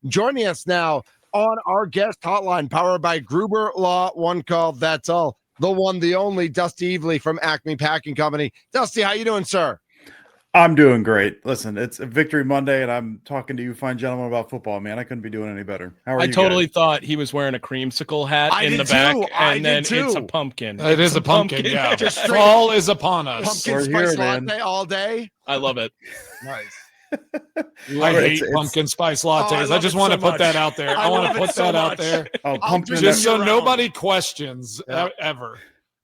Joining us now on our guest hotline, powered by Gruber Law, one call, that's all. The one, the only, Dusty Evely from Acme Packing Company. Dusty, how you doing, sir? I'm doing great. Listen, it's a Victory Monday, and I'm talking to you fine gentlemen about football, man. I couldn't be doing any better. How are you I totally guys? thought he was wearing a creamsicle hat in the back, and then it's a pumpkin. It is a pumpkin, yeah. Just fall is upon us. Pumpkin We're spice here, man. latte all day. I love it. Nice. I hate pumpkin spice lattes. I just want to put that out there. I want to put that out there. Oh, pumpkin Just so around. nobody questions Yeah. ever.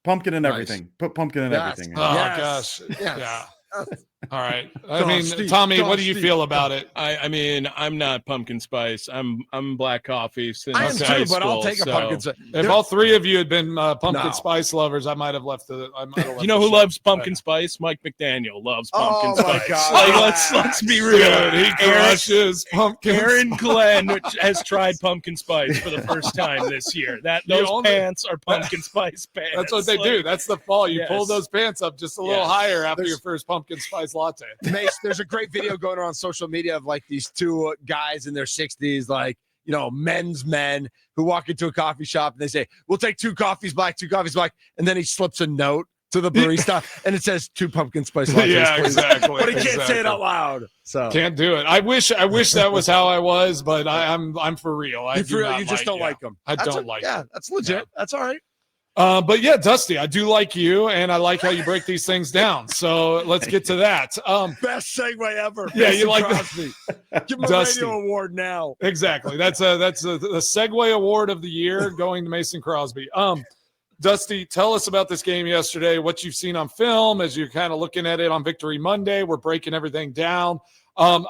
pumpkin and everything. Put pumpkin in everything. Oh, man. gosh. Yes. Yeah. All right. I mean, Dusty, Tommy, what do you Dusty. feel about it? I mean, I'm not pumpkin spice. I'm black coffee since I am high too, school. but I'll take a pumpkin spice. If all three of you had been pumpkin No. spice lovers, I might have left the. I might have left You know the who show. loves pumpkin spice? Mike McDaniel loves pumpkin Oh, my spice. God. Like, let's be real. Dude, he crushes pumpkin. Aaron spice. Glenn has tried pumpkin spice for the first time this year. Those only- pants are pumpkin spice pants. That's what they do. That's the fall. You pull Yes. those pants up just a little Yes. higher after your first pumpkin spice latte. Mace, there's a great video going around social media of like these two guys in their 60s, like, you know, men's men who walk into a coffee shop and they say, "We'll take two coffees black. And then he slips a note to the barista and it says 2 pumpkin spice lattes. Yeah, please." exactly. But he can't say it exactly. out loud. So Can't do it. I wish that was how I was, but I'm for real. I you, do not just don't yeah. like them. I don't like Yeah, them. that's legit. Yeah. That's all right. But yeah, Dusty, I do like you, and I like how you break these things down. So let's get to that. Best segue ever. Yeah, you Mason like Crosby. Give him a Dusty. radio award now. Exactly. That's the Segway Award of the year going to Mason Crosby. Dusty, tell us about this game yesterday. What you've seen on film as you're kind of looking at it on Victory Monday. We're breaking everything down. I'll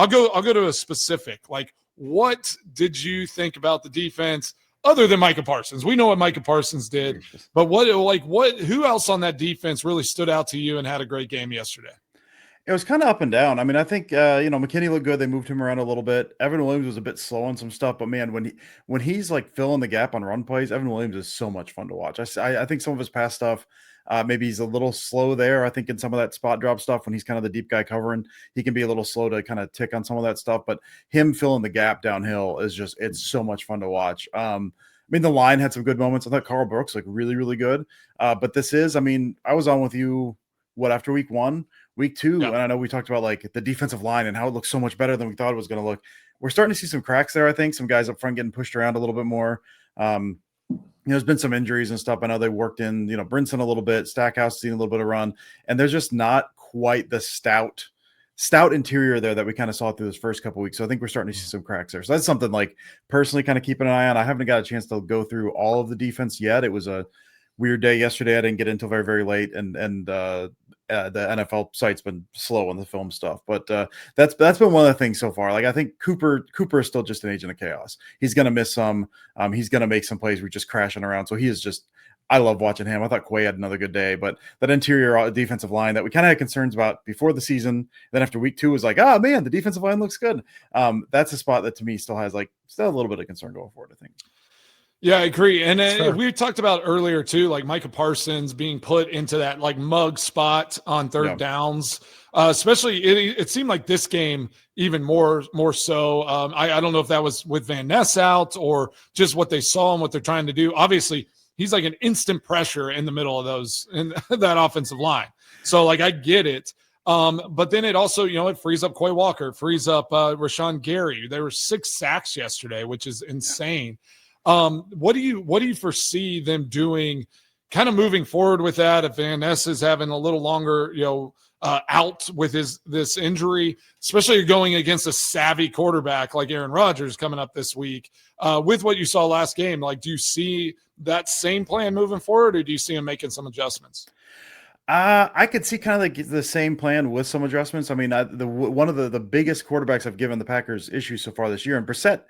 go to a specific. Like, what did you think about the defense? Other than Micah Parsons, we know what Micah Parsons did, but who else on that defense really stood out to you and had a great game yesterday? It was kind of up and down. I mean, I think McKinney looked good. They moved him around a little bit. Evan Williams was a bit slow on some stuff, but man, when he's like filling the gap on run plays, Evan Williams is so much fun to watch. I think some of his past stuff, maybe he's a little slow there. I think in some of that spot drop stuff, when he's kind of the deep guy covering, he can be a little slow to kind of tick on some of that stuff. But him filling the gap downhill it's so much fun to watch. I mean, the line had some good moments. I thought Carl Brooks looked really, really good. But I was on with you, after week 1, week 2, Yeah. and I know we talked about like the defensive line and how it looks so much better than we thought it was going to look. We're starting to see some cracks there. I think some guys up front getting pushed around a little bit more. There's been some injuries and stuff. I know they worked in, Brinson a little bit, Stackhouse seen a little bit of run, and there's just not quite the stout interior there that we kind of saw through those first couple weeks. So I think we're starting to see some cracks there. So that's something like personally kind of keeping an eye on. I haven't got a chance to go through all of the defense yet. It was a weird day yesterday. I didn't get until very, very late, and the NFL site's been slow on the film stuff. But that's been one of the things so far. Like, I think Cooper is still just an agent of chaos. He's going to miss some. He's going to make some plays where he's just crashing around. So he is just, I love watching him. I thought Quay had another good day, but that interior defensive line that we kind of had concerns about before the season, then after week 2 was like, oh man, the defensive line looks good. That's a spot that to me still has a little bit of concern going forward, I think. Yeah, I agree. And we talked about earlier too, like Micah Parsons being put into that like mug spot on third downs. Especially it seemed like this game even more so. I don't know if that was with Van Ness out or just what they saw and what they're trying to do. Obviously, he's like an instant pressure in the middle of those in that offensive line. So like I get it. But then it also, it frees up Quay Walker, frees up Rashawn Gary. There were 6 sacks yesterday, which is insane. What do you foresee them doing kind of moving forward with that? If Van Ness is having a little longer, out with this injury, especially going against a savvy quarterback like Aaron Rodgers coming up this week, with what you saw last game, like, do you see that same plan moving forward, or do you see him making some adjustments? I could see kind of like the same plan with some adjustments. I mean, one of the biggest quarterbacks I've given the Packers issues so far this year, and Brissett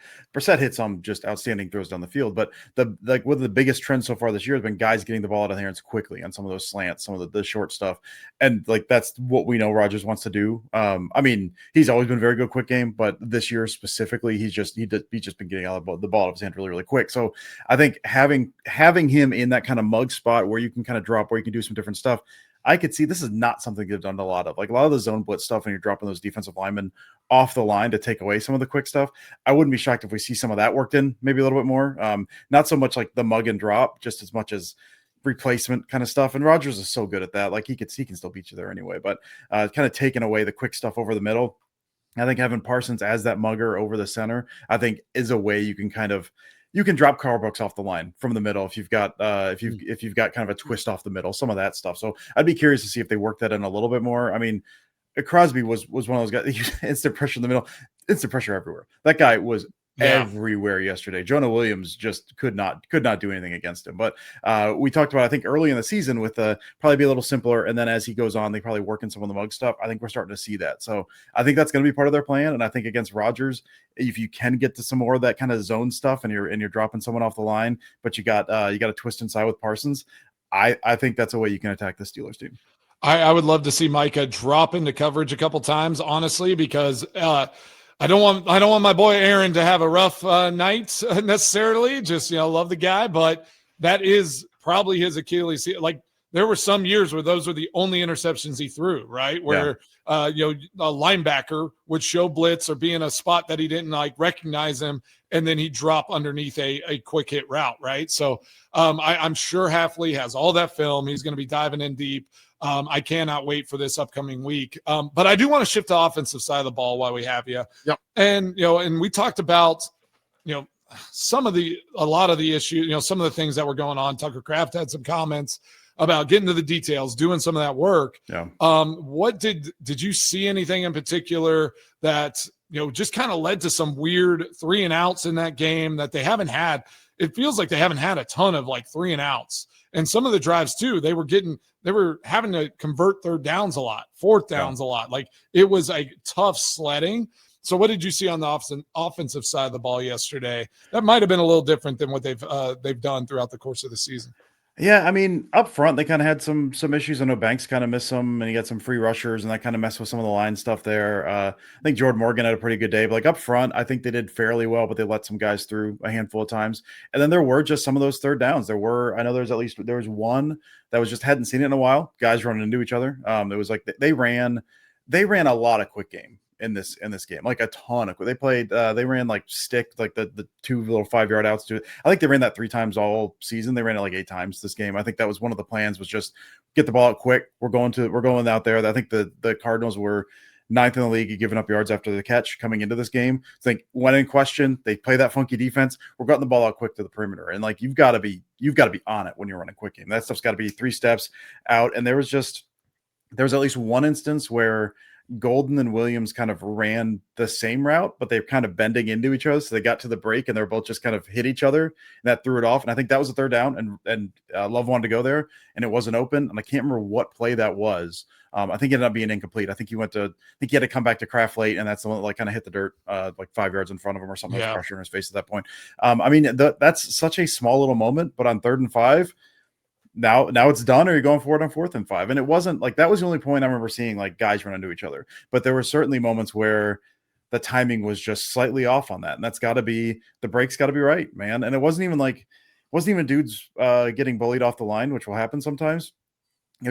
hit some just outstanding throws down the field. But one of the biggest trends so far this year has been guys getting the ball out of their hands quickly on some of those slants, some of the short stuff, and like that's what we know Rodgers wants to do. I mean, he's always been very good quick game, but this year specifically, he's just been getting out of the ball out of his hand really, really quick. So I think having him in that kind of mug spot where you can kind of drop, where you can do some different stuff, I could see this is not something they've done a lot of. Like a lot of the zone blitz stuff, and you're dropping those defensive linemen off the line to take away some of the quick stuff. I wouldn't be shocked if we see some of that worked in maybe a little bit more. Not so much like the mug and drop, just as much as replacement kind of stuff. And Rodgers is so good at that. Like he can still beat you there anyway, but kind of taking away the quick stuff over the middle. I think having Parsons as that mugger over the center, I think is a way you can drop Carl Brooks off the line from the middle if you've got if you've got kind of a twist off the middle, some of that stuff. So I'd be curious to see if they work that in a little bit more. I mean, Crosby was one of those guys. Instant pressure in the middle, instant pressure everywhere. That guy was everywhere yesterday. Jonah Williams just could not do anything against him. But we talked about, I think, early in the season with probably be a little simpler, and then as he goes on, they probably work in some of the mug stuff. I think we're starting to see that. So I think that's going to be part of their plan. And I think against Rodgers, if you can get to some more of that kind of zone stuff, and you're dropping someone off the line, but you got a twist inside with Parsons, I think that's a way you can attack the Steelers team. I would love to see Micah drop into coverage a couple times, honestly, because I don't want my boy Aaron to have a rough night necessarily. Just, love the guy, but that is probably his Achilles heel. Like there were some years where those were the only interceptions he threw, right? Where a linebacker would show blitz or be in a spot that he didn't recognize him, and then he'd drop underneath a quick hit route, right? So I'm sure Hafley has all that film. He's going to be diving in deep. I cannot wait for this upcoming week. But I do want to shift to offensive side of the ball while we have you. Yep. And, and we talked about, a lot of the issues, some of the things that were going on. Tucker Kraft had some comments about getting to the details, doing some of that work. Yeah. What did you see anything in particular that, just kind of led to some weird 3 and outs in that game that they haven't had? It feels like they haven't had a ton of 3 and outs. And some of the drives too, they were having to convert third downs a lot, fourth downs a lot. Like it was a tough sledding. So what did you see on the offensive side of the ball yesterday? That might have been a little different than what they've done throughout the course of the season. Yeah, I mean, up front, they kind of had some issues. I know Banks kind of missed some, and he got some free rushers, and that kind of messed with some of the line stuff there. I think Jordan Morgan had a pretty good day, but up front, I think they did fairly well, but they let some guys through a handful of times. And then there were just some of those third downs. I know there was one that was just hadn't seen it in a while. Guys running into each other. It was like they ran a lot of quick game in this game, like a ton of. They ran stick, the 2 little 5-yard outs to it. I think they ran that 3 times all season. They ran it 8 times this game. I think that was one of the plans, was just get the ball out quick. We're going out there. I think the Cardinals were 9th in the league, giving up yards after the catch coming into this game. I think when in question, they play that funky defense. We're getting the ball out quick to the perimeter, and you've got to be on it when you're running quick game. That stuff's got to be 3 steps out. And there was at least one instance where Golden and Williams kind of ran the same route, but they're kind of bending into each other. So they got to the break and they're both just kind of hit each other, and that threw it off. And I think that was a third down, and Love wanted to go there and it wasn't open. And I can't remember what play that was. I think it ended up being incomplete. I think he had to come back to Kraft late, and that's the one that kind of hit the dirt 5 yards in front of him or something. Yeah. Pressure in his face at that point. I mean, that's such a small little moment, but on 3rd and 5, Now it's done, or you're going for it on 4th and 5. And it wasn't that was the only point I remember seeing guys run into each other. But there were certainly moments where the timing was just slightly off on that. And that's the break's got to be right, man. And it wasn't even dudes getting bullied off the line, which will happen sometimes.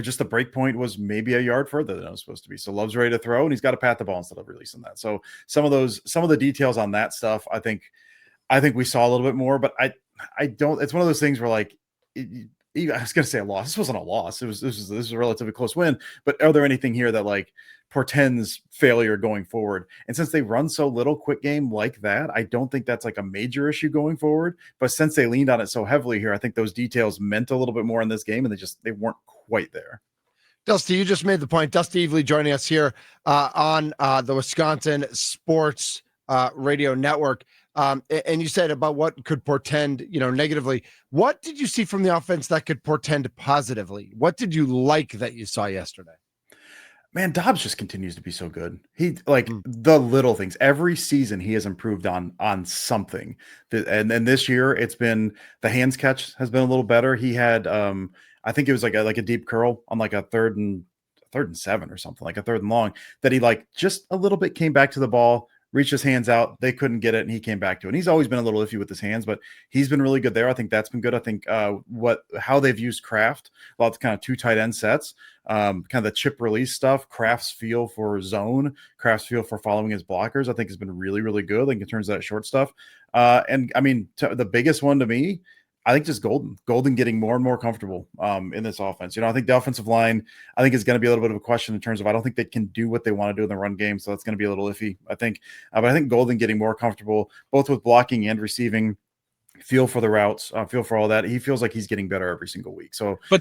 Just the break point was maybe a yard further than it was supposed to be. So Love's ready to throw, and he's got to pat the ball instead of releasing that. So some of the details on that stuff, I think we saw a little bit more, but I don't, it's one of those things where I was going to say a loss. This wasn't a loss. This was a relatively close win. But are there anything here that portends failure going forward? And since they run so little quick game like that, I don't think that's a major issue going forward. But since they leaned on it so heavily here, I think those details meant a little bit more in this game, and they weren't quite there. Dusty, you just made the point. Dusty Evely joining us here on the Wisconsin Sports Radio Network. And you said about what could portend, negatively. What did you see from the offense that could portend positively? What did you like that you saw yesterday? Man, Dobbs just continues to be so good. He the little things. Every season he has improved on something. And this year it's been the hands catch has been a little better. He had I think it was like a deep curl on a 3rd and 7 or something, a 3rd and long, that he just a little bit came back to the ball, reached his hands out. They couldn't get it, and he came back to it. And he's always been a little iffy with his hands, but he's been really good there. I think that's been good. I think how they've used Kraft, a lot of kind of 2 tight end sets, kind of the chip release stuff, Kraft's feel for zone, Kraft's feel for following his blockers, I think has been really, really good, like in terms of that short stuff. And I mean, the biggest one to me, I think just Golden getting more and more comfortable in this offense. I think the offensive line, I think is going to be a little bit of a question in terms of, I don't think they can do what they want to do in the run game. So that's going to be a little iffy, I think. But I think Golden getting more comfortable, both with blocking and receiving, feel for the routes, feel for all that. He feels like he's getting better every single week. So, but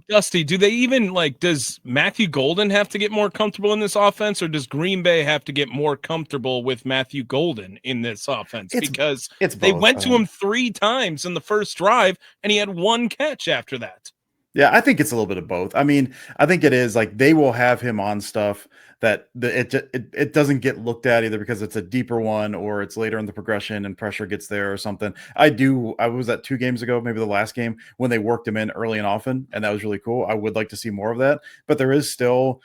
Dusty, do they even does Matthew Golden have to get more comfortable in this offense, or does Green Bay have to get more comfortable with Matthew Golden in this offense? Because they went to him 3 times in the first drive and he had 1 catch after that. Yeah, I think it's a little bit of both. I mean, I think it is like they will have him on stuff that it doesn't get looked at either because it's a deeper one or it's later in the progression and pressure gets there or something. I was at 2 games ago, maybe the last game, when they worked him in early and often, and that was really cool. I would like to see more of that, but there is still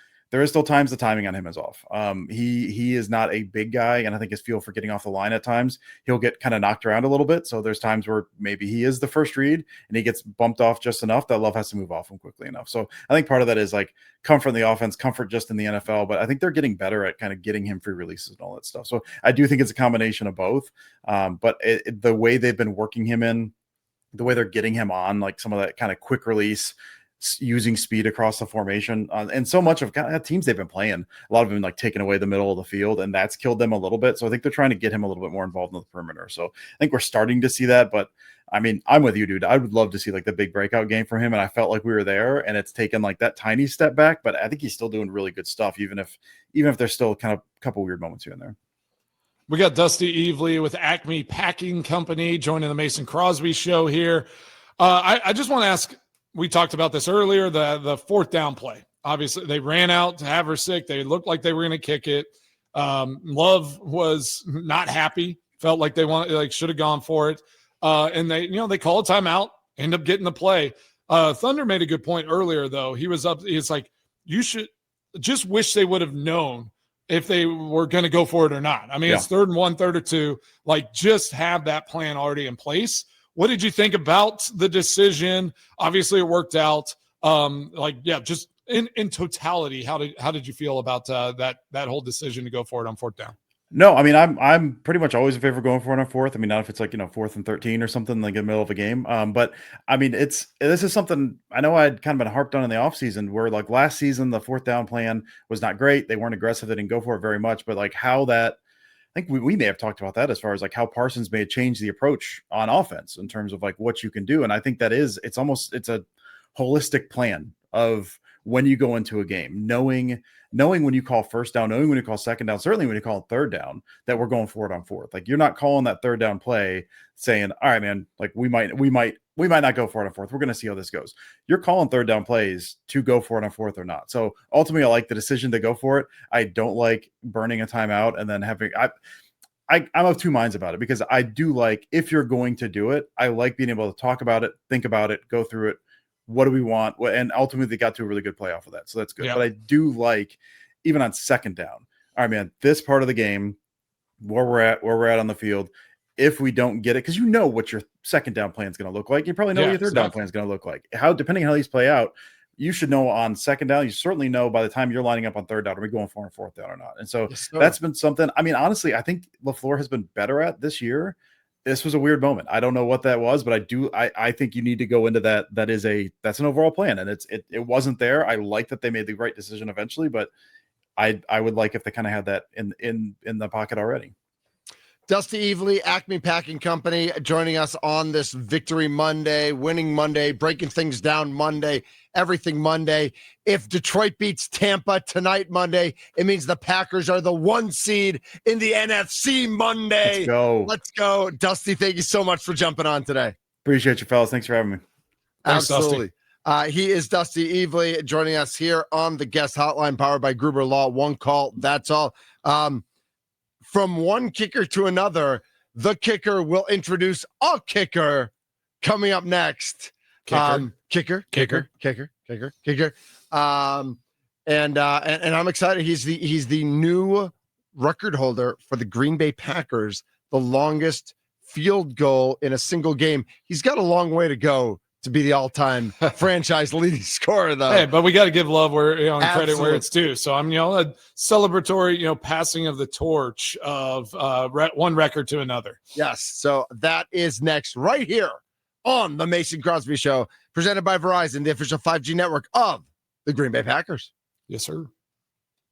times the timing on him is off. He is not a big guy, and I think his feel for getting off the line at times, he'll get kind of knocked around a little bit. So there's times where maybe he is the first read and he gets bumped off just enough that Love has to move off him quickly enough. So I think part of that is like comfort in the offense, comfort just in the NFL, but I think they're getting better at kind of getting him free releases and all that stuff. So I do think it's a combination of both. But the way they've been working him in, the way they're getting him on, like some of that kind of quick release, using speed across the formation, and so much of teams they've been playing, a lot of them like taking away the middle of the field, and that's killed them a little bit. So I think they're trying to get him a little bit more involved in the perimeter. So I think we're starting to see that, but I mean, I'm with you, dude. I would love to see like the big breakout game from him, and I felt like we were there, and it's taken like that tiny step back, but I think he's still doing really good stuff, even if there's still kind of a couple weird moments here and there. We got Dusty Evely with Acme Packing Company joining the Mason Crosby show here. I just want to ask, we talked about this earlier, the 4th down play. Obviously, they ran out to Haversick. They looked like they were going to kick it. Love was not happy, felt like they should have gone for it. And they call a timeout, end up getting the play. Thunder made a good point earlier, though. He was up. It's like, you should just wish they would have known if they were going to go for it or not. I mean, It's 3rd and 1, 3rd and 2. Like, just have that plan already in place. What did you think about the decision? Obviously, it worked out. Just in totality, how did you feel about that whole decision to go for it on 4th down? No, I mean, I'm pretty much always in favor of going for it on 4th. I mean, not if it's like 4th and 13 or something like in the middle of a game. But I mean, this is something I know I'd kind of been harped on in the offseason, where like last season the 4th down plan was not great. They weren't aggressive. They didn't go for it very much. But like how that. I think we may have talked about that as far as like how Parsons may have changed the approach on offense in terms of like what you can do. And I think it's a holistic plan of when you go into a game, knowing when you call 1st down, knowing when you call 2nd down, certainly when you call 3rd down, that we're going for it on 4th. Like, you're not calling that 3rd down play saying, all right, man, like we might not go for it on 4th. We're going to see how this goes. You're calling 3rd down plays to go for it on 4th or not. So ultimately, I like the decision to go for it. I don't like burning a timeout and then having I'm of 2 minds about it, because I do like, if you're going to do it, I like being able to talk about it, think about it, go through it. What do we want? And ultimately, they got to a really good play off of that. So that's good. Yeah. But I do like, even on 2nd down, all right, man, this part of the game, where we're at on the field, if we don't get it, because you know what your 2nd down plan is going to look like. You probably know what your 3rd down plan is going to look like. Depending on how these play out, you should know on 2nd down. You certainly know by the time you're lining up on 3rd down, are we going for on 4th down or not? And so that's been something. I mean, honestly, I think LaFleur has been better at this year. This was a weird moment. I don't know what that was, but I think you need to go into that. That's an overall plan, and it wasn't there. I like that they made the right decision eventually, but I would like if they kind of had that in the pocket already. Dusty Evely, Acme Packing Company, joining us on this Victory Monday, Winning Monday, Breaking Things Down Monday, Everything Monday. If Detroit beats Tampa tonight, Monday, it means the Packers are the 1 seed in the NFC Monday. Let's go. Dusty, thank you so much for jumping on today. Appreciate you, fellas. Thanks for having me. Thanks, absolutely. He is Dusty Evely, joining us here on the guest hotline, powered by Gruber Law. One call, that's all. From one kicker to another, the kicker will introduce a kicker coming up next. Kicker. And I'm excited. He's the new record holder for the Green Bay Packers, the longest field goal in a single game. He's got a long way to go to be the all-time franchise leading scorer, though. Hey, but we got to give love where and credit where it's due. So I'm a celebratory passing of the torch of one record to another. Yes. So that is next right here on the Mason Crosby Show, presented by Verizon, the official 5G network of the Green Bay Packers. Yes, sir.